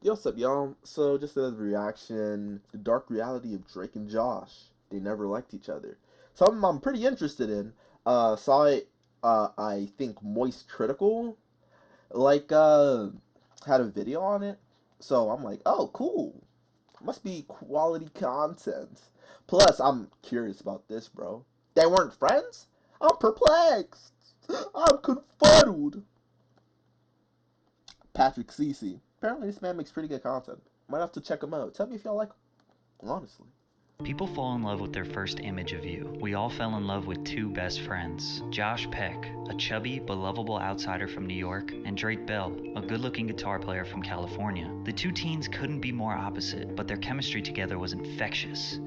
Yo, what's up, y'all? So, just as a reaction, the dark reality of Drake and Josh. They never liked each other. Something I'm pretty interested in. Saw it, I think, Moist Critical, like, had a video on it. So, I'm like, oh, cool. Must be quality content. Plus, I'm curious about this, bro. They weren't friends? I'm perplexed. I'm confuddled. Patrick Cece. Apparently, this man makes pretty good content. Might have to check him out. Tell me if y'all like him, honestly. People fall in love with their first image of you. We all fell in love with two best friends, Josh Peck, a chubby but lovable outsider from New York, and Drake Bell, a good-looking guitar player from California. The two teens couldn't be more opposite, but their chemistry together was infectious.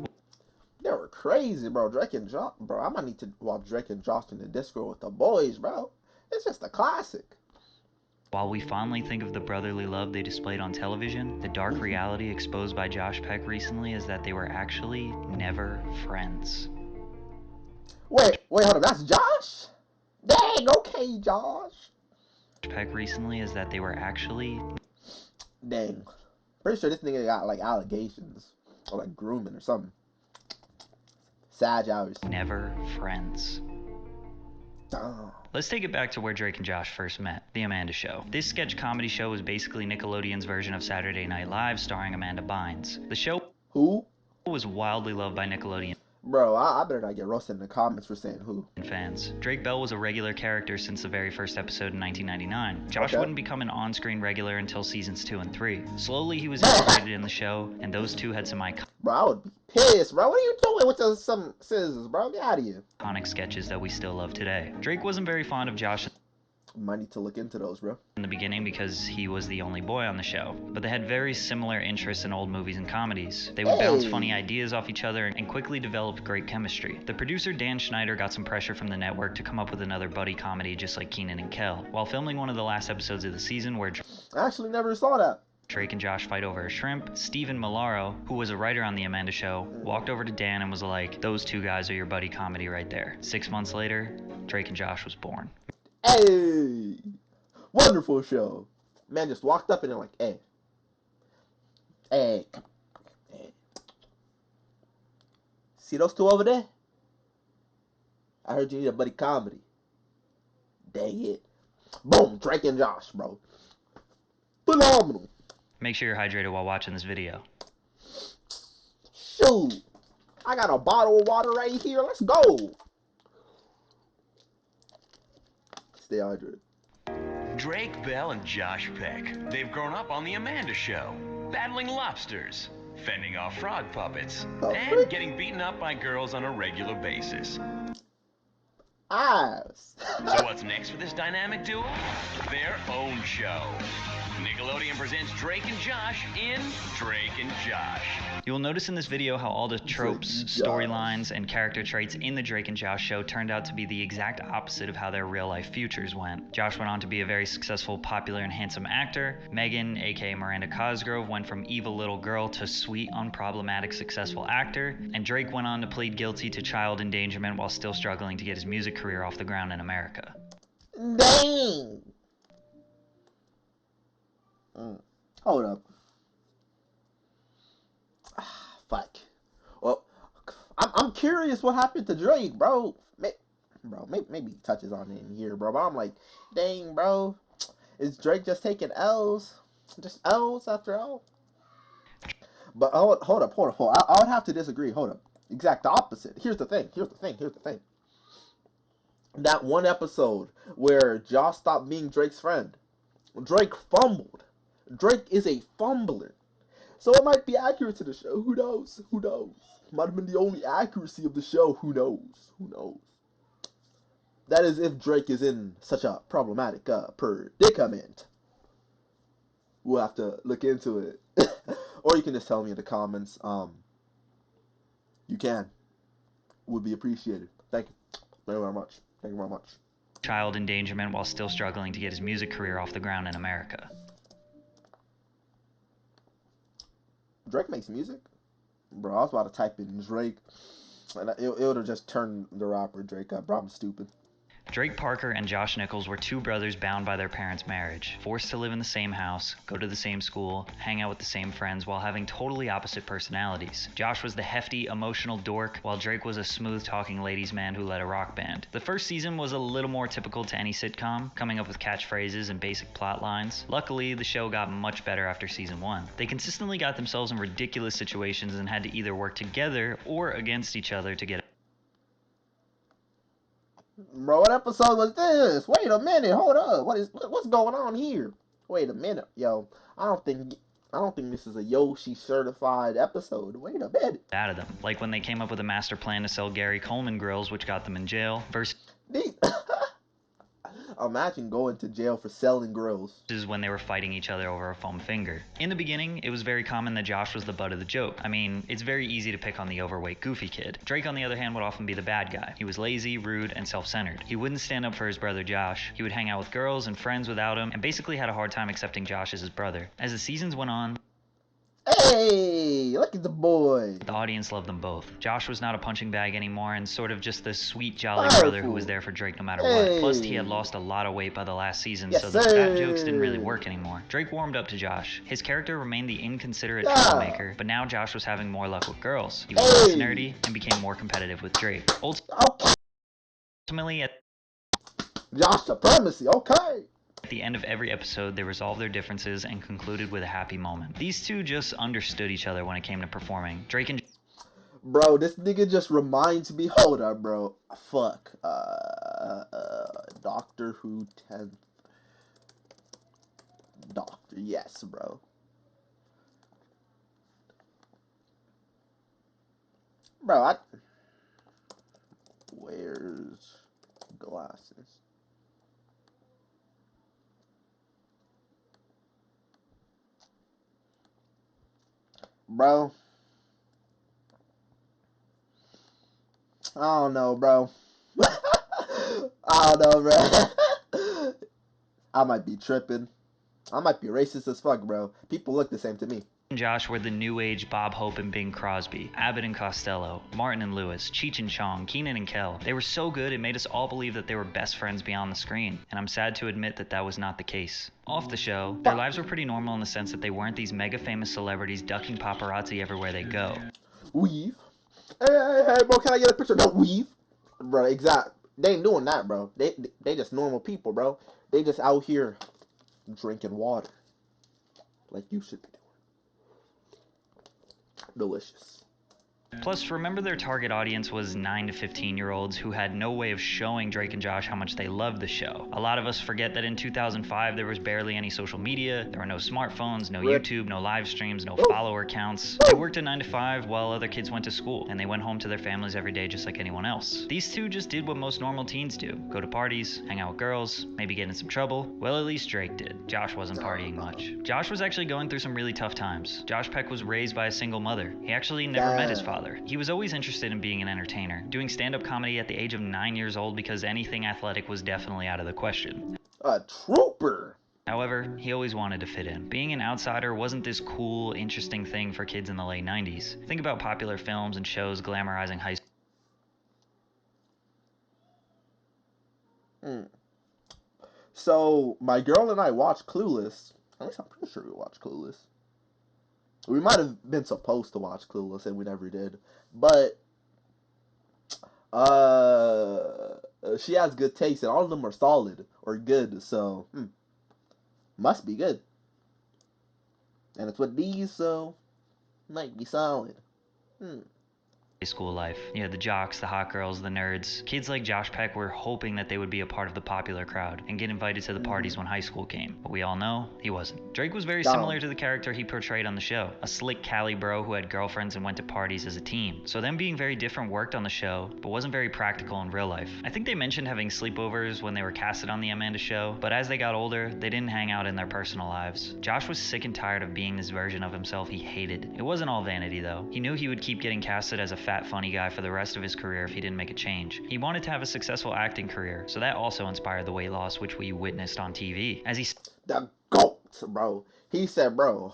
They were crazy, bro. Drake and Josh, bro. I might need to watch Drake and Josh in the disco with the boys, bro. It's just a classic. While we fondly think of the brotherly love they displayed on television, the dark reality exposed by Josh Peck recently is that they were actually never friends. Wait, hold on. That's Josh? Dang, okay, Josh. Peck recently is that they were actually Dang. Pretty sure this nigga got like allegations or like grooming or something. Sag hours. never friends. Damn. Let's take it back to where Drake and Josh first met, The Amanda Show. This sketch comedy show was basically Nickelodeon's version of Saturday Night Live starring Amanda Bynes. The show Who? was wildly loved by Nickelodeon Bro, I better not get roasted in the comments for saying who. fans. Drake Bell was a regular character since the very first episode in 1999. Josh Okay. wouldn't become an on-screen regular until seasons 2 and 3. Slowly he was integrated in the show, and those two had some Bro, I would be pissed, bro. What are you doing with some scissors, bro? Get out of here. iconic sketches that we still love today. Drake wasn't very fond of Josh Might need to look into those, bro. in the beginning because he was the only boy on the show, but they had very similar interests in old movies and comedies. They would bounce funny ideas off each other and quickly developed great chemistry. The producer Dan Schneider got some pressure from the network to come up with another buddy comedy just like Keenan and Kel. While filming one of the last episodes of the season where I actually never saw that. Drake and Josh fight over a shrimp, Stephen Milaro, who was a writer on The Amanda Show, walked over to Dan and was like, "Those two guys are your buddy comedy right there." 6 months later, Drake and Josh was born. Hey, wonderful show. Man just walked up and they're like, hey, hey. See those two over there? I heard you need a buddy comedy. Dang it. Boom, Drake and Josh, bro. Phenomenal. Make sure you're hydrated while watching this video. Shoot. I got a bottle of water right here. Let's go. Stay hydrated. Drake Bell and Josh Peck. They've grown up on The Amanda Show, battling lobsters, fending off frog puppets, and getting beaten up by girls on a regular basis. Eyes. So what's next for this dynamic duo? Their own show. Nickelodeon presents Drake and Josh in Drake and Josh. You will notice in this video how all the tropes, storylines, and character traits in the Drake and Josh show turned out to be the exact opposite of how their real-life futures went. Josh went on to be a very successful, popular, and handsome actor. Megan, aka Miranda Cosgrove, went from evil little girl to sweet, unproblematic, successful actor. And Drake went on to plead guilty to child endangerment while still struggling to get his music career off the ground in America. Dang. Hold up. Fuck. Well, I'm curious what happened to Drake, bro. Maybe he touches on it in here, bro. But I'm like, dang, bro. Is Drake just taking L's? Just L's after all? But hold up. I would have to disagree. Hold up. Exact opposite. Here's the thing. That one episode where Josh stopped being Drake's friend, Drake fumbled. Drake is a fumbler. So it might be accurate to the show. Who knows? Might have been the only accuracy of the show. Who knows? That is if Drake is in such a problematic predicament. We'll have to look into it. Or you can just tell me in the comments. You can. Would be appreciated. Thank you very much. Child endangerment while still struggling to get his music career off the ground in America. Drake makes music? Bro, I was about to type in Drake, and it would have just turned the rapper Drake up. Bro, I'm stupid. Drake Parker and Josh Nichols were two brothers bound by their parents' marriage, forced to live in the same house, go to the same school, hang out with the same friends while having totally opposite personalities. Josh was the hefty, emotional dork, while Drake was a smooth-talking ladies' man who led a rock band. The first season was a little more typical to any sitcom, coming up with catchphrases and basic plot lines. Luckily, the show got much better after season 1. They consistently got themselves in ridiculous situations and had to either work together or against each other to get. Bro, what episode was this? Wait a minute, hold up. What's going on here? Wait a minute, yo. I don't think this is a Yoshi certified episode. Wait a minute. Out of them, like when they came up with a master plan to sell Gary Coleman grills, which got them in jail, versus Imagine going to jail for selling grills. when they were fighting each other over a foam finger. In the beginning, it was very common that Josh was the butt of the joke. I mean, it's very easy to pick on the overweight, goofy kid. Drake, on the other hand, would often be the bad guy. He was lazy, rude, and self-centered. He wouldn't stand up for his brother Josh. He would hang out with girls and friends without him, and basically had a hard time accepting Josh as his brother. As the seasons went on, hey, look at the boy. The audience loved them both. Josh was not a punching bag anymore and sort of just the sweet, jolly brother who was there for Drake no matter what. Plus, he had lost a lot of weight by the last season, so the fat jokes didn't really work anymore. Drake warmed up to Josh. His character remained the inconsiderate troublemaker, but now Josh was having more luck with girls. He was less nerdy and became more competitive with Drake. Ultimately, at Josh supremacy, okay. At the end of every episode, they resolved their differences and concluded with a happy moment. These two just understood each other when it came to performing. Drake and Bro, this nigga just reminds me. Hold up, bro. Fuck. Doctor Who 10th. Doctor, yes, bro. Bro, where's glasses? Bro. I don't know, bro. I don't know, bro. I might be tripping. I might be racist as fuck, bro. People look the same to me. Josh were the new age Bob Hope and Bing Crosby, Abbott and Costello, Martin and Lewis, Cheech and Chong, Keenan and Kel. They were so good it made us all believe that they were best friends beyond the screen, and I'm sad to admit that that was not the case. Off the show, their lives were pretty normal in the sense that they weren't these mega famous celebrities ducking paparazzi everywhere they go. Weave. Hey, bro, can I get a picture? No, weave. Bro, exact. They ain't doing that, bro. They just normal people, bro. They just out here drinking water. Like you should be doing. Delicious. Plus, remember their target audience was 9 to 15-year-olds who had no way of showing Drake and Josh how much they loved the show. A lot of us forget that in 2005 there was barely any social media, there were no smartphones, no YouTube, no live streams, no follower counts. They worked a 9 to 5 while other kids went to school, and they went home to their families every day just like anyone else. These two just did what most normal teens do. Go to parties, hang out with girls, maybe get in some trouble. Well, at least Drake did. Josh wasn't partying much. Josh was actually going through some really tough times. Josh Peck was raised by a single mother. He actually never met his father. He was always interested in being an entertainer, doing stand-up comedy at the age of 9 years old because anything athletic was definitely out of the question. A trooper! However, he always wanted to fit in. Being an outsider wasn't this cool, interesting thing for kids in the late 90s. Think about popular films and shows glamorizing high school. So, my girl and I watched Clueless. At least I'm pretty sure we watched Clueless. We might have been supposed to watch Clueless and we never did. But she has good taste and all of them are solid or good, so must be good. And it's with these, so might be solid. School life. You had the jocks, the hot girls, the nerds. Kids like Josh Peck were hoping that they would be a part of the popular crowd and get invited to the parties when high school came. But we all know he wasn't. Drake was very similar to the character he portrayed on the show. A slick Cali bro who had girlfriends and went to parties as a teen. So them being very different worked on the show, but wasn't very practical in real life. I think they mentioned having sleepovers when they were casted on the Amanda show, but as they got older, they didn't hang out in their personal lives. Josh was sick and tired of being this version of himself he hated. It wasn't all vanity though. He knew he would keep getting casted as a fat funny guy for the rest of his career if he didn't make a change. He wanted to have a successful acting career, so that also inspired the weight loss which we witnessed on TV. As he the GOAT, bro. He said, bro,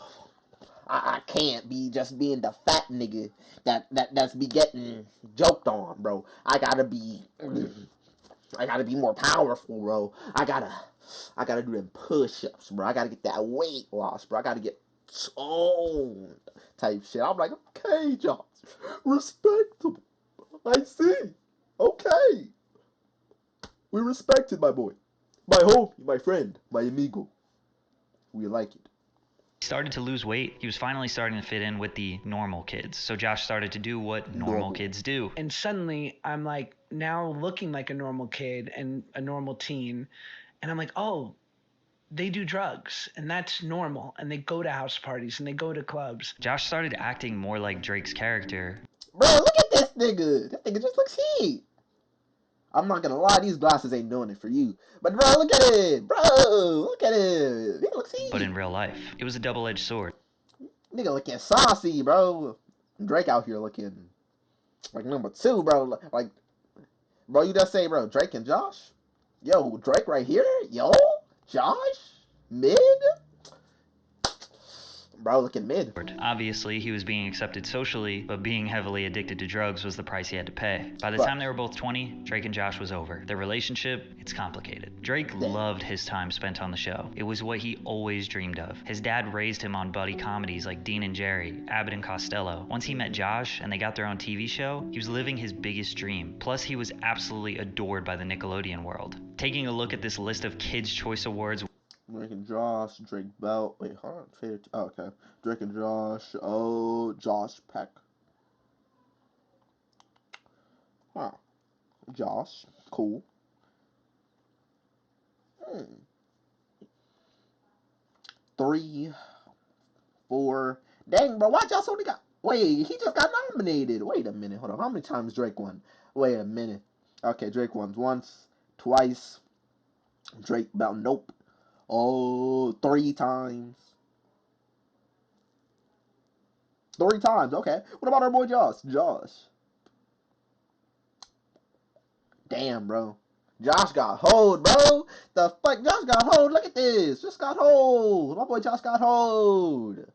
I can't be just being the fat nigga that's be getting joked on, bro. I gotta be I gotta be more powerful, bro. I gotta do them push-ups, bro. I gotta get that weight loss, bro. I gotta get toned type shit. I'm like, okay, Josh, respectable. I see. Okay. We respect it, my boy. My homie, my friend, my amigo. We like it. He started to lose weight. He was finally starting to fit in with the normal kids. So Josh started to do what normal kids do. And suddenly I'm like now looking like a normal kid and a normal teen. And I'm like, oh, they do drugs and that's normal. And they go to house parties and they go to clubs. Josh started acting more like Drake's character. Bro, look at this nigga. That nigga just looks heat. I'm not gonna lie, these glasses ain't doing it for you. But bro, look at it. Bro, look at it. He looks heat. But in real life, it was a double-edged sword. Nigga looking saucy, bro. Drake out here looking like number 2, bro. Like, bro, you just say, bro, Drake and Josh? Yo, Drake right here? Yo, Josh? Mid? Bro, looking mid. Obviously, he was being accepted socially, but being heavily addicted to drugs was the price he had to pay. By the time they were both 20, Drake and Josh was over. Their relationship, it's complicated. Drake loved his time spent on the show. It was what he always dreamed of. His dad raised him on buddy comedies like Dean and Jerry, Abbott and Costello. Once he met Josh and they got their own TV show, he was living his biggest dream. Plus, he was absolutely adored by the Nickelodeon world. Taking a look at this list of Kids' Choice Awards, Drake and Josh, Drake Bell. Wait, hold on. Favorite. Oh, okay. Drake and Josh. Oh, Josh Peck. Huh. Josh. Cool. 3, 4. Dang, bro. Why Josh only got. Wait, he just got nominated. Wait a minute. Hold on. How many times Drake won? Wait a minute. Okay, Drake won once, twice. Drake Bell. Nope. Oh, 3 times. 3 times, okay. What about our boy Josh? Josh. Damn, bro. Josh got hold, bro. The fuck? Josh got hold. Look at this. Just got hold. My boy Josh got hold.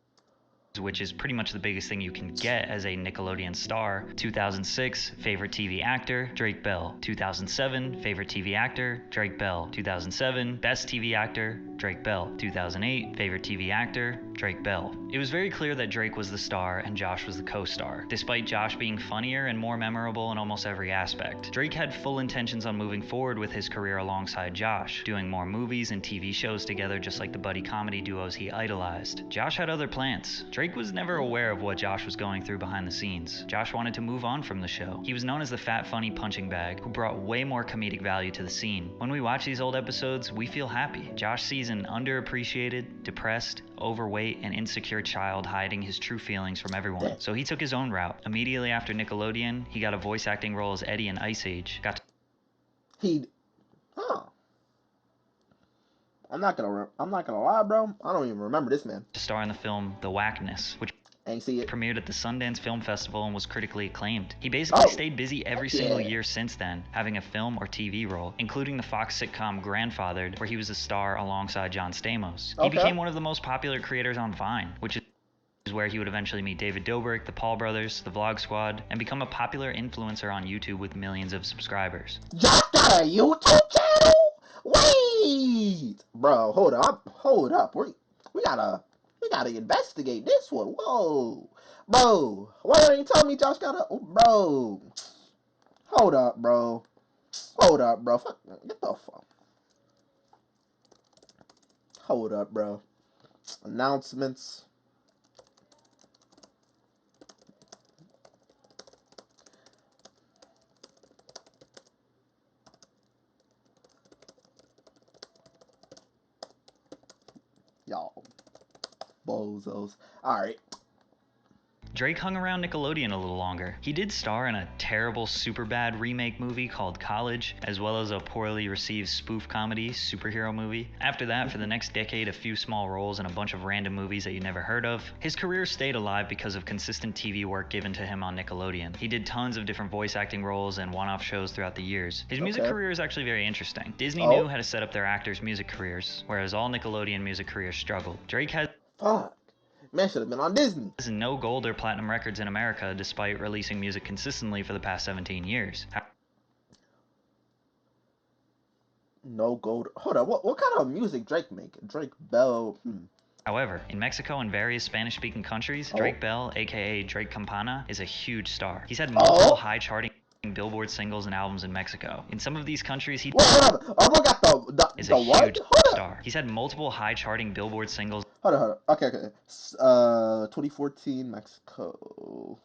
which is pretty much the biggest thing you can get as a Nickelodeon star. 2006, favorite TV actor, Drake Bell. 2007, favorite TV actor, Drake Bell. 2007, best TV actor, Drake Bell. 2008, favorite TV actor, Drake Bell. It was very clear that Drake was the star and Josh was the co-star, despite Josh being funnier and more memorable in almost every aspect. Drake had full intentions on moving forward with his career alongside Josh, doing more movies and TV shows together just like the buddy comedy duos he idolized. Josh had other plans. Drake was never aware of what Josh was going through behind the scenes. Josh wanted to move on from the show. He was known as the fat funny punching bag, who brought way more comedic value to the scene. When we watch these old episodes, we feel happy. Josh sees an underappreciated, depressed, overweight, and insecure child hiding his true feelings from everyone. So he took his own route. Immediately after Nickelodeon, he got a voice acting role as Eddie in Ice Age. I'm not gonna lie, bro. I don't even remember this man. To star in the film The Whackness, which Ain't see it. premiered at the Sundance Film Festival and was critically acclaimed. He basically stayed busy every single year since then, having a film or TV role, including the Fox sitcom Grandfathered, where he was a star alongside John Stamos. He became one of the most popular creators on Vine, which is where he would eventually meet David Dobrik, the Paul Brothers, the Vlog Squad, and become a popular influencer on YouTube with millions of subscribers. Just got a YouTube channel? Wait! Bro, hold up. We gotta investigate this one. Whoa. Bro, why don't you tell me Josh got a... Bro. Hold up, bro. Fuck, get the fuck. Hold up, bro. Announcements. Y'all. Bozos. Alright. Drake hung around Nickelodeon a little longer. He did star in a terrible Superbad remake movie called College, as well as a poorly received spoof comedy superhero movie. After that, for the next decade, a few small roles in a bunch of random movies that you never heard of. His career stayed alive because of consistent TV work given to him on Nickelodeon. He did tons of different voice acting roles and one-off shows throughout the years. His music career is actually very interesting. Disney knew how to set up their actors' music careers, whereas all Nickelodeon music careers struggled. Drake has Man should have been on Disney. No gold or platinum records in America, despite releasing music consistently for the past 17 years. No gold. Hold on. What kind of music Drake make? Drake Bell. However, in Mexico and various Spanish-speaking countries, Drake Bell, aka Drake Campana, is a huge star. He's had multiple high-charting Billboard singles and albums in Mexico. In some of these countries, he is a huge star. He's had multiple high-charting Billboard singles. Hold on. Okay. 2014 Mexico.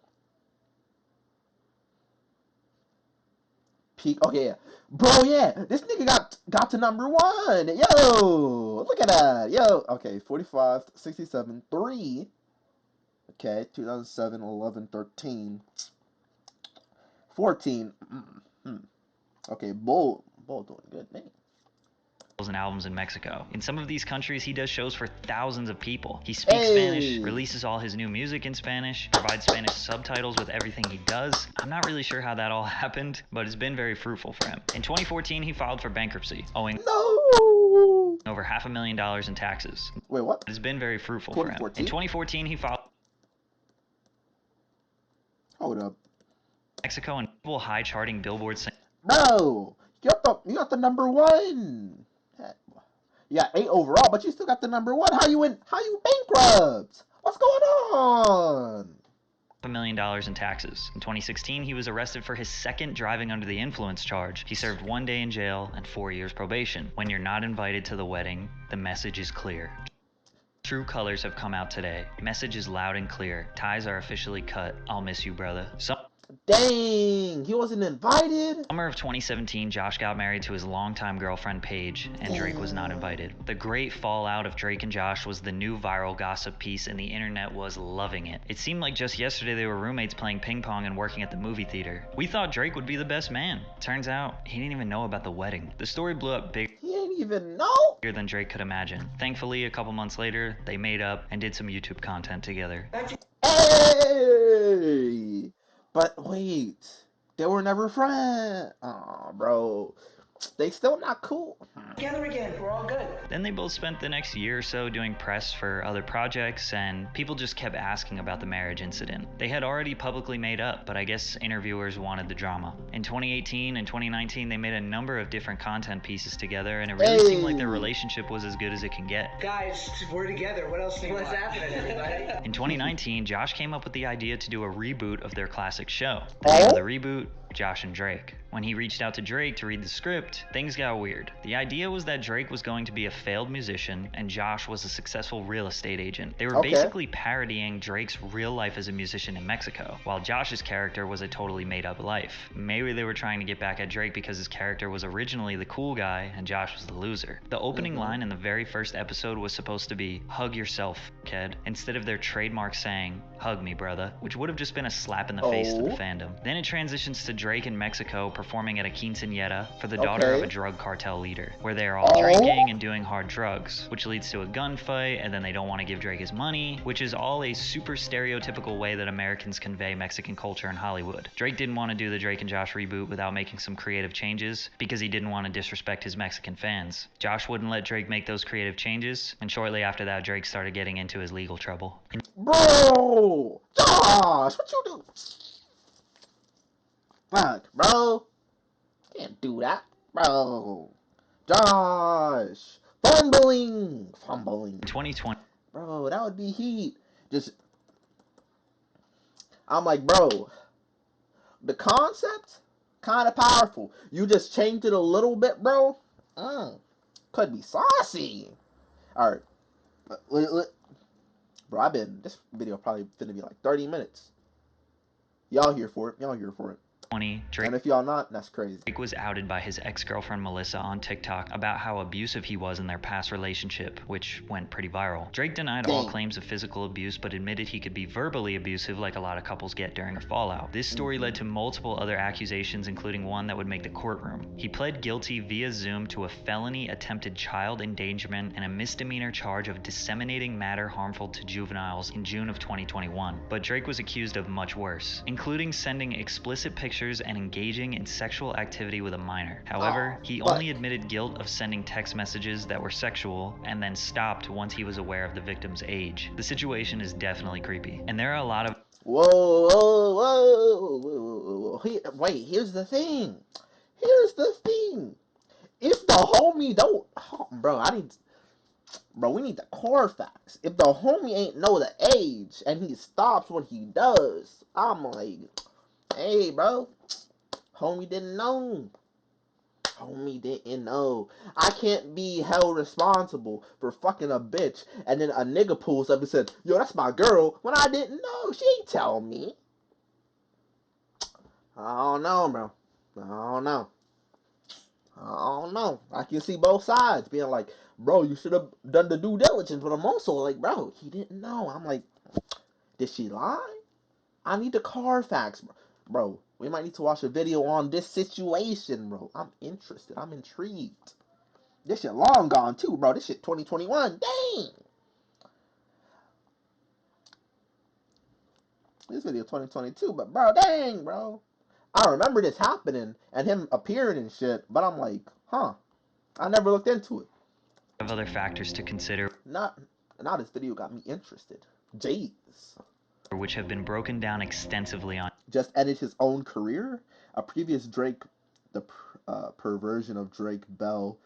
Peak. Okay, yeah. Bro, yeah. This nigga got to number 1. Yo, look at that. Yo. Okay, 45, 67, 3. Okay, 2007, 11, 13, 14. Okay, Bull doing good, man. And albums in Mexico. In some of these countries, he does shows for thousands of people. He speaks Spanish, releases all his new music in Spanish, provides Spanish subtitles with everything he does. I'm not really sure how that all happened, but it's been very fruitful for him. In 2014, he filed for bankruptcy, owing over $500,000 in taxes. Wait, what? It's been very fruitful for him. In 2014, he filed. Hold up. Mexico and high charting Billboard. No, you got the number 1. You got 8 overall, but you still got the number 1. How you bankrupt? What's going on? $1 million in taxes. In 2016, he was arrested for his second driving under the influence charge. He served 1 day in jail and 4 years probation. When you're not invited to the wedding, the message is clear. True colors have come out today. Message is loud and clear. Ties are officially cut. I'll miss you, brother. Dang, he wasn't invited? Summer of 2017, Josh got married to his longtime girlfriend Paige, and Drake was not invited. The great fallout of Drake and Josh was the new viral gossip piece, and the internet was loving it. It seemed like just yesterday they were roommates playing ping pong and working at the movie theater. We thought Drake would be the best man. Turns out, he didn't even know about the wedding. The story blew up bigger than Drake could imagine. Thankfully, a couple months later, they made up and did some YouTube content together. Hey! But wait, they were never friends. Oh, bro. They still not cool. Together again, we're all good. Then they both spent the next year or so doing press for other projects, and people just kept asking about the marriage incident. They had already publicly made up, but I guess interviewers wanted the drama. In 2018 and 2019, they made a number of different content pieces together, and it really seemed like their relationship was as good as it can get. Guys, we're together. What else do you want? What's happening, everybody? In 2019, Josh came up with the idea to do a reboot of their classic show. The name of the reboot, Josh and Drake. When he reached out to Drake to read the script, things got weird. The idea was that Drake was going to be a failed musician and Josh was a successful real estate agent. They were basically parodying Drake's real life as a musician in Mexico, while Josh's character was a totally made-up life. Maybe they were trying to get back at Drake because his character was originally the cool guy and Josh was the loser. The opening line in the very first episode was supposed to be, "Hug yourself, kid," instead of their trademark saying, "Hug me, brother," which would have just been a slap in the face to the fandom. Then it transitions to Drake in Mexico performing at a quinceañera for the daughter of a drug cartel leader, where they are all drinking and doing hard drugs, which leads to a gunfight, and then they don't want to give Drake his money, which is all a super stereotypical way that Americans convey Mexican culture in Hollywood. Drake didn't want to do the Drake and Josh reboot without making some creative changes because he didn't want to disrespect his Mexican fans. Josh wouldn't let Drake make those creative changes, and shortly after that, Drake started getting into his legal trouble. Bro! Josh, what you do? Fuck, bro. Can't do that, bro. Josh. Fumbling. 2020. Bro, that would be heat. I'm like, bro, the concept, kind of powerful. You just changed it a little bit, bro. Could be saucy. Alright. Bro, this video probably gonna be like 30 minutes. Y'all here for it. Drake, and if y'all not, that's crazy. Drake was outed by his ex-girlfriend Melissa on TikTok about how abusive he was in their past relationship, which went pretty viral. Drake denied all claims of physical abuse, but admitted he could be verbally abusive like a lot of couples get during a fallout. This story led to multiple other accusations, including one that would make the courtroom. He pled guilty via Zoom to a felony attempted child endangerment and a misdemeanor charge of disseminating matter harmful to juveniles in June of 2021. But Drake was accused of much worse, including sending explicit pictures and engaging in sexual activity with a minor. However, he only admitted guilt of sending text messages that were sexual and then stopped once he was aware of the victim's age. The situation is definitely creepy, and there are a lot of Whoa. Wait, here's the thing. If the homie don't, bro, bro, we need the Carfax. If the homie ain't know the age and he stops when he does, I'm like, hey, bro, homie didn't know. Homie didn't know. I can't be held responsible for fucking a bitch and then a nigga pulls up and said, yo, that's my girl, when I didn't know. She ain't tell me. I don't know, bro. I don't know. I don't know. I can see both sides being like, bro, you should have done the due diligence. But I'm also like, bro, he didn't know. I'm like, did she lie? I need the Carfax, bro. Bro, we might need to watch a video on this situation, bro. I'm interested. I'm intrigued. This shit long gone, too, bro. This shit 2021. Dang. This video 2022, but bro, dang, bro. I remember this happening and him appearing and shit, but I'm like, huh. I never looked into it. Of other factors to consider. Now this video got me interested. Jeez. Which have been broken down extensively on. Just ended his own career. A previous Drake, the perversion of Drake Bell.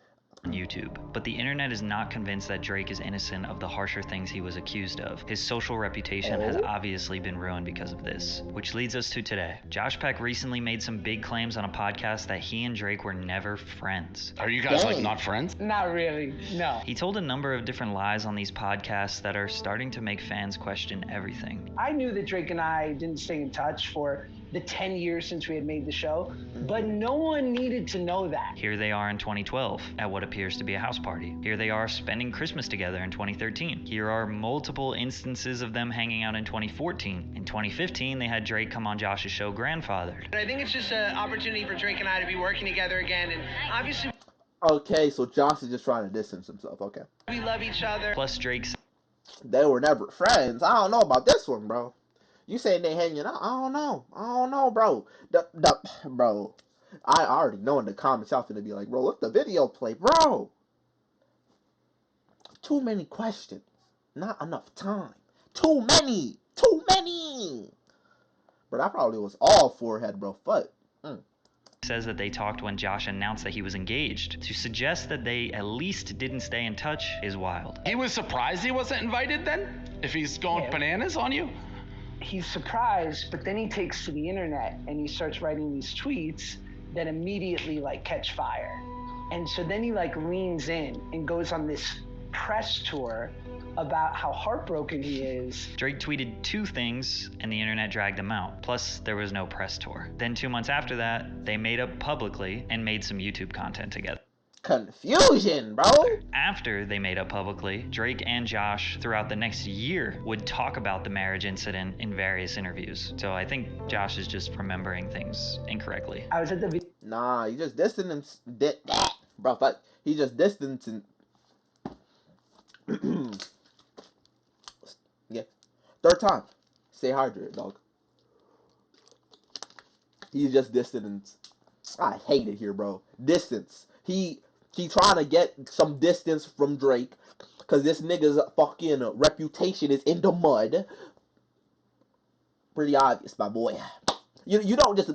On YouTube, but the internet is not convinced that Drake is innocent of the harsher things he was accused of. His social reputation has obviously been ruined because of this, which leads us to today. Josh Peck recently made some big claims on a podcast that he and Drake were never friends. Are you guys like not friends? Not really, no. He told a number of different lies on these podcasts that are starting to make fans question everything. I knew that Drake and I didn't stay in touch for the 10 years since we had made the show, but no one needed to know that. Here they are in 2012 at what appears to be a house party. Here they are spending Christmas together in 2013. Here are multiple instances of them hanging out in 2014. In 2015, they had Drake come on Josh's show, Grandfathered. I think it's just an opportunity for Drake and I to be working together again, and obviously Okay, so Josh is just trying to distance himself. Okay. we love each other. Plus Drake's. They were never friends. I don't know about this one, bro. You saying they hanging out? I don't know, bro. Bro, I already know in the comments y'all finna be like, bro, let the video play, bro. Too many questions. Not enough time. Too many. But that probably was all forehead, bro. Foot. Says that they talked when Josh announced that he was engaged. To suggest that they at least didn't stay in touch is wild. He was surprised he wasn't invited then? If he's going bananas on you? He's surprised, but then he takes to the internet and he starts writing these tweets that immediately like catch fire. And so then he like leans in and goes on this press tour about how heartbroken he is. Drake tweeted two things and the internet dragged them out. Plus, there was no press tour. Then 2 months after that, they made up publicly and made some YouTube content together. Confusion, bro. After they made up publicly, Drake and Josh throughout the next year would talk about the marriage incident in various interviews. So I think Josh is just remembering things incorrectly. I was at the Nah, he just distanced bro. But he just distancing. Yeah, third time. Stay hydrated, dog. He just distance. I hate it here, bro. Distance. He trying to get some distance from Drake because this nigga's fucking reputation is in the mud. Pretty obvious, my boy. You don't just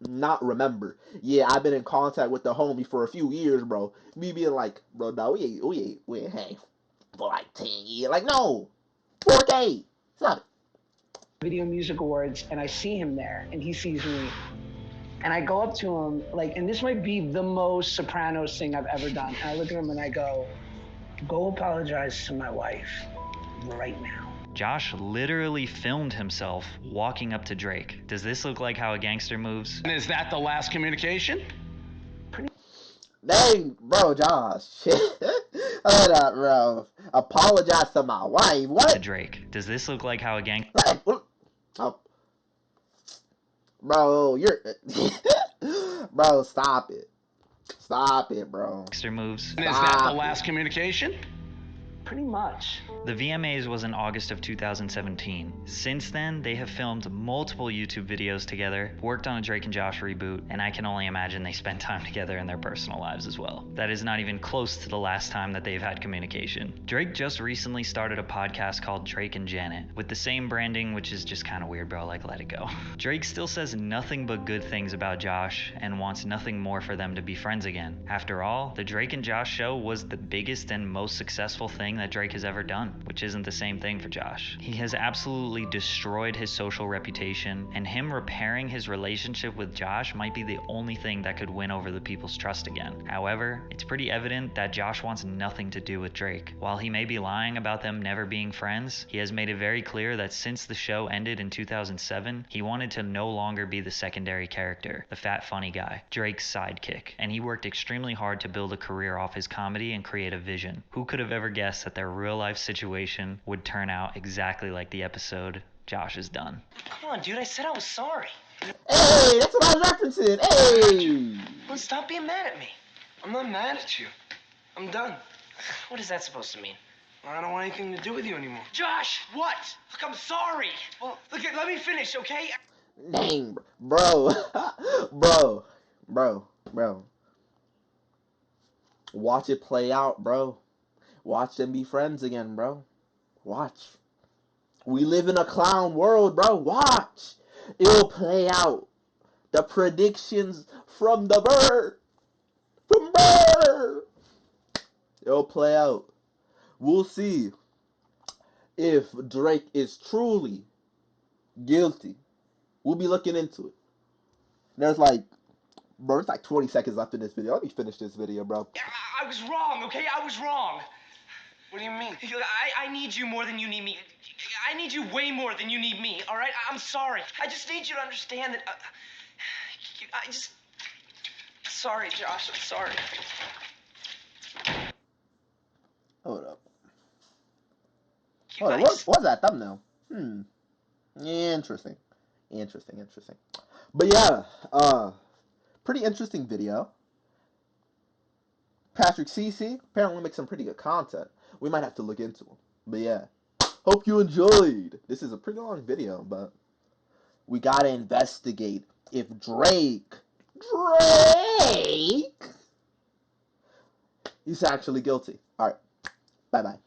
not remember. Yeah, I've been in contact with the homie for a few years, bro. Me being like, bro, no, we ain't hang for like 10 years. Like, no. 4K. Stop it. Video Music Awards and I see him there and he sees me. And I go up to him, like, and this might be the most Sopranos thing I've ever done. And I look at him and I go apologize to my wife right now. Josh literally filmed himself walking up to Drake. Does this look like how a gangster moves? And is that the last communication? Dang, bro, Josh. Shit. Hold up, bro. Apologize to my wife. What? To Drake. Does this look like how a gang... Oh. Bro, you're... Bro, stop it. Stop it, bro. gangster moves? And is that the last communication? Pretty much. The VMAs was in August of 2017. Since then, they have filmed multiple YouTube videos together, worked on a Drake and Josh reboot, and I can only imagine they spent time together in their personal lives as well. That is not even close to the last time that they've had communication. Drake just recently started a podcast called Drake and Janet, with the same branding, which is just kind of weird, bro, like let it go. Drake still says nothing but good things about Josh and wants nothing more for them to be friends again. After all, the Drake and Josh show was the biggest and most successful thing that Drake has ever done, which isn't the same thing for Josh. He has absolutely destroyed his social reputation, and him repairing his relationship with Josh might be the only thing that could win over the people's trust again. However, it's pretty evident that Josh wants nothing to do with Drake. While he may be lying about them never being friends, he has made it very clear that since the show ended in 2007, he wanted to no longer be the secondary character, the fat funny guy, Drake's sidekick, and he worked extremely hard to build a career off his comedy and create a vision. Who could have ever guessed that their real life situation would turn out exactly like the episode Josh has done? Come on, dude, I said I was sorry. Hey, that's what I was referencing. Hey! Well, stop being mad at me. I'm not mad at you. I'm done. What is that supposed to mean? I don't want anything to do with you anymore. Josh! What? Look, I'm sorry. Well, look, let me finish, okay? Dang, bro. bro. Watch it play out, bro. Watch them be friends again, bro. Watch. We live in a clown world, bro. Watch. It'll play out. The predictions from the bird. It'll play out. We'll see if Drake is truly guilty. We'll be looking into it. There's like, bro, it's like 20 seconds left in this video. Let me finish this video, bro. I was wrong, okay? I was wrong. What do you mean? I need you more than you need me. I need you way more than you need me, all right? I'm sorry. I just need you to understand that... Sorry, Josh. I'm sorry. Hold up. What's that thumbnail? Interesting. But yeah, pretty interesting video. Patrick CC apparently makes some pretty good content. We might have to look into him. But yeah, hope you enjoyed. This is a pretty long video, but we gotta investigate if Drake, he's actually guilty. All right, bye-bye.